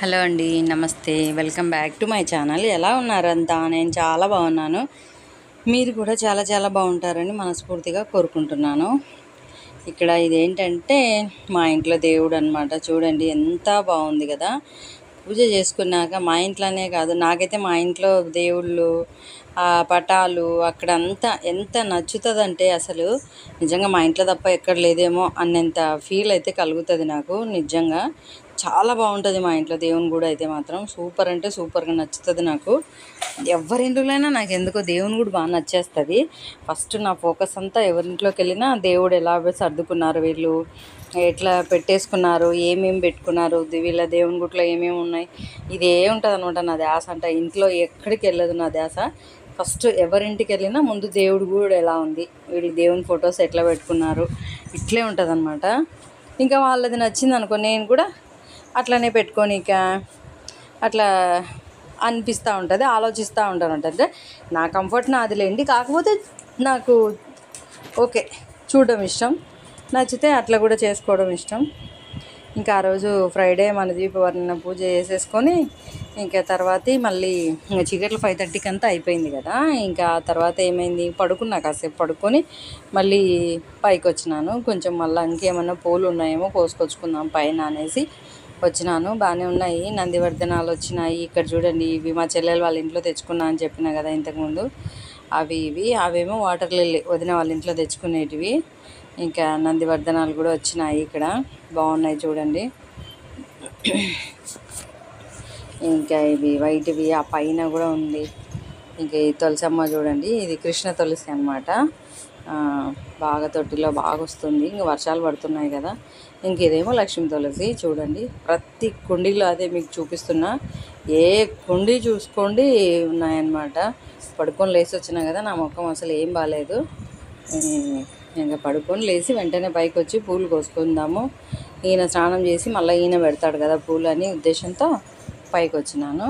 Hello అండి, నమస్తే. Welcome back to my channel. ఎలా ఉన్నారంతా? నేను చాలా బాగున్నాను. మీరు కూడా చాలా చాలా బాగుంటారని మనస్ఫూర్తిగా కోరుకుంటున్నాను. ఇక్కడ ఇదేంటంటే మా ఇంట్లో దేవుడు అనమాట. చూడండి ఎంత బాగుంది కదా. పూజ చేసుకున్నాక మా ఇంట్లోనే కాదు, నాకైతే మా ఇంట్లో దేవుళ్ళు పటాలు అక్కడంతా ఎంత నచ్చుతుందంటే అసలు నిజంగా మా ఇంట్లో తప్ప ఎక్కడ లేదేమో అన్నంత ఫీల్ అయితే కలుగుతుంది నాకు. నిజంగా చాలా బాగుంటుంది మా ఇంట్లో దేవుని కూడా అయితే మాత్రం సూపర్ అంటే సూపర్గా నచ్చుతుంది నాకు. ఎవరింట్లోనైనా నాకు ఎందుకో దేవుని కూడా బాగా నచ్చేస్తుంది. ఫస్ట్ నా ఫోకస్ అంతా ఎవరింట్లోకి వెళ్ళినా దేవుడు ఎలా సర్దుకున్నారు, వీళ్ళు ఎట్లా పెట్టేసుకున్నారు, ఏమేమి పెట్టుకున్నారు, వీళ్ళ దేవుని గుట్లో ఏమేమి ఉన్నాయి, ఇదే ఉంటుంది అనమాట నా ధ్యాస. అంటే ఇంట్లో ఎక్కడికి వెళ్ళదు నా ధ్యాస. ఫస్ట్ ఎవరింటికి వెళ్ళినా ముందు దేవుడు కూడా ఎలా ఉంది, వీళ్ళు దేవుని ఫొటోస్ ఎట్లా పెట్టుకున్నారు, ఇట్లే ఉంటుంది అనమాట. ఇంకా వాళ్ళది నచ్చింది అనుకో, నేను కూడా అట్లనే పెట్టుకోనిక అట్లా అనిపిస్తూ ఉంటుంది, ఆలోచిస్తూ ఉంటాను. అంటే నా కంఫర్ట్ నాది లేండి, కాకపోతే నాకు ఓకే చూడడం ఇష్టం, నచ్చితే అట్లా కూడా చేసుకోవడం ఇష్టం. ఇంకా ఆ రోజు ఫ్రైడే మన దీపవర్ణ పూజ చేసేసుకొని ఇంకా తర్వాత మళ్ళీ చీకట్లు 5:30కి అంతా అయిపోయింది కదా. ఇంకా తర్వాత ఏమైంది, పడుకున్నా, కాసేపు పడుకొని మళ్ళీ పైకి వచ్చినాను. కొంచెం మళ్ళీ ఇంకేమన్నా పూలు ఉన్నాయేమో కోసుకొచ్చుకుందాం పైన అనేసి వచ్చినాను. బాగానే ఉన్నాయి, నందివర్ధనాలు వచ్చినాయి. ఇక్కడ చూడండి, ఇవి మా చెల్లెలు వాళ్ళ ఇంట్లో తెచ్చుకున్నా అని చెప్పిన కదా ఇంతకుముందు. అవేమో వాటర్ లిల్లీ వదిన వాళ్ళ ఇంట్లో తెచ్చుకునేటివి. ఇంకా నందివర్ధనాలు కూడా వచ్చినాయి, ఇక్కడ బాగున్నాయి చూడండి. ఇంకా ఇవి వైట్వి ఆ పైన కూడా ఉంది. ఇంకా ఈ తులసమ్మ చూడండి, ఇది కృష్ణ తులసి అనమాట. బాగా తొట్టిలో బాగా వస్తుంది, ఇంక వర్షాలు పడుతున్నాయి కదా. ఇంక ఇదేమో లక్ష్మీ తులసి చూడండి. ప్రతి కుండీలో అదే మీకు చూపిస్తున్నా, ఏ కుండీ చూసుకోండి ఉన్నాయన్నమాట. పడుకొని లేచి వచ్చినా కదా, నా ముఖం అసలు ఏం బాగాలేదు. ఇంకా పడుకొని లేచి వెంటనే పైకి వచ్చి పూలు కోసుకుందాము, ఈయన స్నానం చేసి మళ్ళీ ఈయన పెడతాడు కదా పూలు అని ఉద్దేశంతో పైకి వచ్చినాను.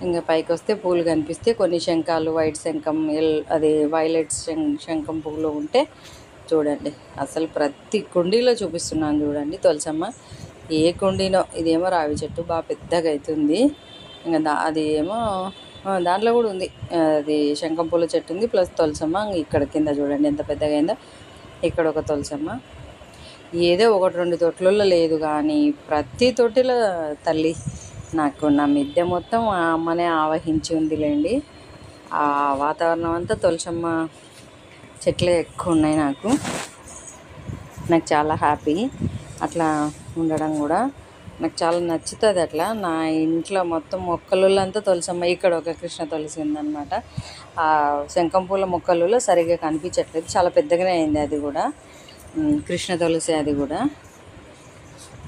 ఇంకా పైకి వస్తే పూలు కనిపిస్తే కొన్ని శంఖాలు, వైట్ శంఖం, అది వైలెట్ శంఖం పువ్వులు ఉంటే చూడండి, అసలు ప్రతి కుండీలో చూపిస్తున్నాను చూడండి తులసమ్మ. ఏ కుండీనో, ఇదేమో రావి చెట్టు బాగా పెద్దగా అవుతుంది. ఇంకా అది ఏమో దాంట్లో కూడా ఉంది, అది శంఖం పూల చెట్టు ఉంది ప్లస్ తులసమ్మ. ఇక్కడ కింద చూడండి ఎంత పెద్దగా అయిందో. ఇక్కడ ఒక తులసమ్మ, ఏదో 1-2 తొట్లలో లేదు కానీ ప్రతి తొట్టిలో తల్లి నాకు నా మిద్దె మొత్తం ఆ అమ్మనే ఆవహించి ఉందిలేండి. ఆ వాతావరణం అంతా తులసమ్మ చెట్లే ఎక్కువ ఉన్నాయి. నాకు చాలా హ్యాపీ అట్లా ఉండడం కూడా. నాకు చాలా నచ్చుతుంది అట్లా. నా ఇంట్లో మొత్తం మొక్కలంతా తులసమ్మ. ఇక్కడ ఒక కృష్ణ తులసి ఉందన్నమాట. ఆ శంఖం పూల మొక్కలలో సరిగ్గా కనిపించట్లేదు, చాలా పెద్దగానే అయింది అది కూడా. కృష్ణ తులసి అది కూడా.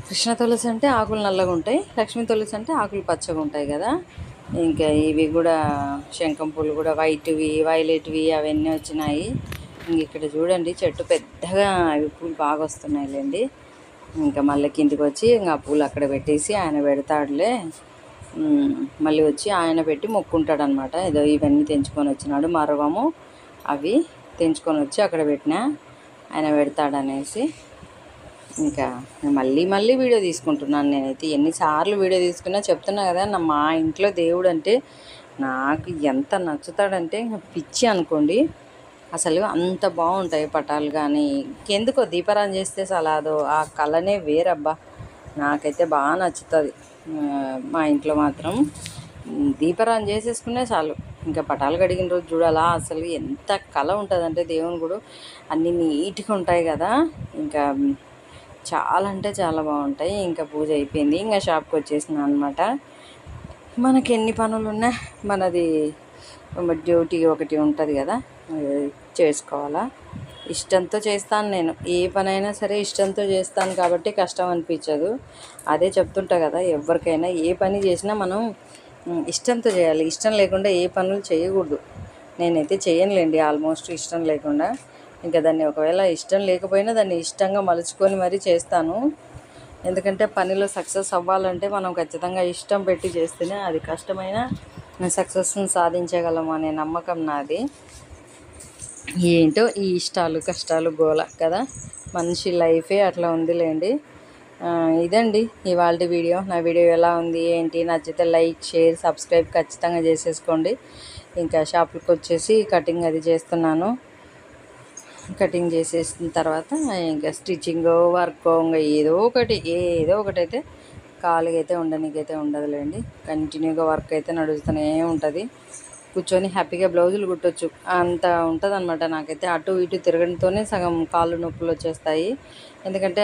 కృష్ణ తులసి అంటే ఆకులు నల్లగా ఉంటాయి, లక్ష్మీ తులసి అంటే ఆకులు పచ్చగా ఉంటాయి కదా. ఇంకా ఇవి కూడా శంఖం పూలు కూడా వైట్వి, వైలెట్వి అవన్నీ వచ్చినాయి. ఇక్కడ చూడండి చెట్టు పెద్దగా, అవి పూలు బాగా వస్తున్నాయిలేండి. ఇంకా మళ్ళీ కిందికి వచ్చి ఇంకా పూలు అక్కడ పెట్టేసి ఆయన పెడతాడులే, మళ్ళీ వచ్చి ఆయన పెట్టి మొక్కుంటాడు అనమాట. ఏదో ఇవన్నీ తెంచుకొని వచ్చినాడు, మరవము అవి తెంచుకొని వచ్చి అక్కడ పెట్టినా ఆయన పెడతాడనేసి. ఇంకా మళ్ళీ వీడియో తీసుకుంటున్నాను నేనైతే. ఎన్నిసార్లు వీడియో తీసుకున్నా చెప్తున్నా కదా, మా ఇంట్లో దేవుడు అంటే నాకు ఎంత నచ్చుతాడంటే పిచ్చి అనుకోండి. అసలు అంత బాగుంటాయి పటాలు కానీ. ఇంకెందుకో దీపారాధన చేస్తే అసలు ఆ కళనే వేరబ్బా, నాకైతే బాగా నచ్చుతుంది. మా ఇంట్లో మాత్రం దీపారాధన చేసేసుకునే చాలు, ఇంకా పటాలు కడిగిన రోజు చూడాలా అసలు ఎంత కళ ఉంటుందంటే దేవుని కూడా అన్నీ నీట్గా ఉంటాయి కదా. ఇంకా చాలా అంటే చాలా బాగుంటాయి. ఇంకా పూజ అయిపోయింది, ఇంకా షాప్కి వచ్చేసిన అనమాట. మనకి ఎన్ని పనులు ఉన్నా మనది డ్యూటీ ఒకటి ఉంటుంది కదా, చేసుకోవాలా. ఇష్టంతో చేస్తాను నేను, ఏ పనైనా సరే ఇష్టంతో చేస్తాను కాబట్టి కష్టం అనిపించదు. అదే చెప్తుంటా కదా, ఎవరికైనా ఏ పని చేసినా మనం ఇష్టంతో చేయాలి. ఇష్టం లేకుండా ఏ పనులు చేయకూడదు. నేనైతే చేయనులేండి ఆల్మోస్ట్ ఇష్టం లేకుండా. ఇంకా దాన్ని ఒకవేళ ఇష్టం లేకపోయినా దాన్ని ఇష్టంగా మలుచుకొని మరీ చేస్తాను. ఎందుకంటే పనిలో సక్సెస్ అవ్వాలంటే మనం ఖచ్చితంగా ఇష్టం పెట్టి చేస్తేనే అది కష్టమైన సక్సెస్ని సాధించగలము అనే నమ్మకం నాది. ఏంటో ఈ ఇష్టాలు కష్టాలు గోల కదా, మనిషి లైఫే అట్లా ఉందిలేండి. ఇదండి ఇవాళ వీడియో. నా వీడియో ఎలా ఉంది ఏంటి, నచ్చితే లైక్, షేర్, సబ్స్క్రైబ్ ఖచ్చితంగా చేసేసుకోండి. ఇంకా షాప్కి వచ్చేసి కటింగ్ అది చేస్తున్నాను. కటింగ్ చేసేసిన తర్వాత ఇంకా స్టిచ్చింగ్ వర్క్ ఇంకా ఏదో ఒకటి అయితే ఖాళీగా అయితే ఉండడానికైతే ఉండదులేండి. కంటిన్యూగా వర్క్ అయితే నడుస్తూనే ఉంటుంది. కూర్చొని హ్యాపీగా బ్లౌజులు కుట్టొచ్చు అంత ఉంటుంది అనమాట. నాకైతే అటు ఇటు తిరగడంతోనే సగం కాళ్ళు నొప్పులు వచ్చేస్తాయి. ఎందుకంటే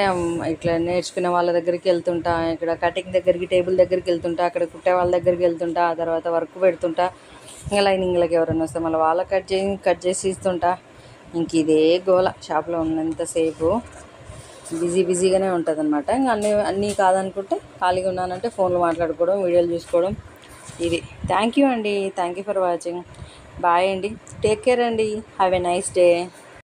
ఇట్లా నేర్చుకునే వాళ్ళ దగ్గరికి వెళ్తుంటా, ఇక్కడ కటింగ్ దగ్గరికి టేబుల్ దగ్గరికి వెళ్తుంటా, అక్కడ కుట్టే వాళ్ళ దగ్గరికి వెళ్తుంటా, ఆ తర్వాత వర్క్ పెడుతుంటా, ఇంకా లైనింగ్లకి ఎవరైనా వస్తే మళ్ళీ వాళ్ళ కట్ చేసి ఇస్తుంటా. ఇంక ఇదే గోల షాప్లో ఉన్నంతసేపు బిజీగానే ఉంటుంది అనమాట. ఇంకా అన్నీ కాదనుకుంటే ఖాళీగా ఉన్నానంటే ఫోన్లో మాట్లాడుకోవడం, వీడియోలు చూసుకోవడం ఇది. థ్యాంక్ యూ అండి. Thank you for watching. Bye అండి. టేక్ కేర్ అండి. Have a nice day.